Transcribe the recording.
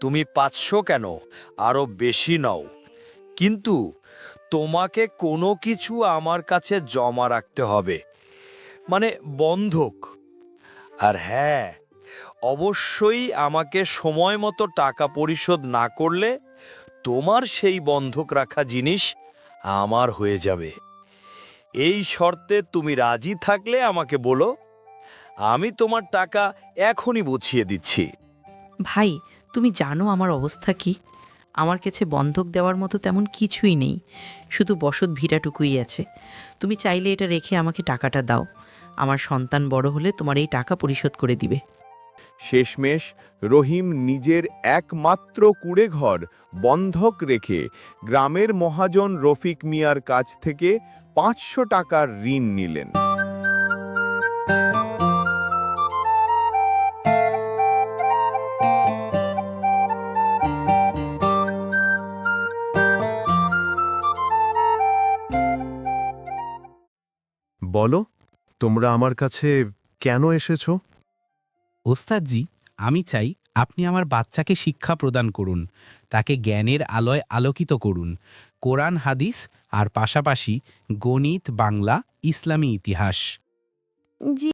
তুমি 500 কেন, আরো বেশি নাও, কিন্তু তোমাকে কোনো কিছু আমার কাছে জমা রাখতে হবে, মানে বন্ধক। আর হ্যাঁ, অবশ্যই আমাকে সময় মতো টাকা পরিশোধ না করলে তোমার সেই বন্ধক রাখা জিনিস আমার হয়ে যাবে। এই শর্তে তুমি রাজি থাকলে আমাকে বলো, আমি তোমার টাকা এখনই বুঝিয়ে দিচ্ছি। ভাই, তুমি জানো আমার অবস্থা কি। আমার কাছে বন্ধক দেওয়ার মতো তেমন কিছুই নেই, শুধু বসত ভিটাটুকুই আছে। তুমি চাইলে এটা রেখে আমাকে টাকাটা দাও। আমার সন্তান বড় হলে তোমার এই টাকা পরিশোধ করে দিবে। শেষমেশ রহিম নিজের একমাত্র কুঁড়েঘর বন্ধক রেখে গ্রামের মহাজন রফিক মিয়ার কাছ থেকে 500 টাকার ঋণ নিলেন। বলো, তোমরা আমার কাছে কেন এসেছো? ওস্তাদজি, আমি চাই আপনি আমার বাচ্চাকে শিক্ষা প্রদান করুন, তাকে জ্ঞানের আলোয় আলোকিত করুন, কোরআন হাদিস আর পাশাপাশি গণিত, বাংলা, ইসলামী ইতিহাস। জি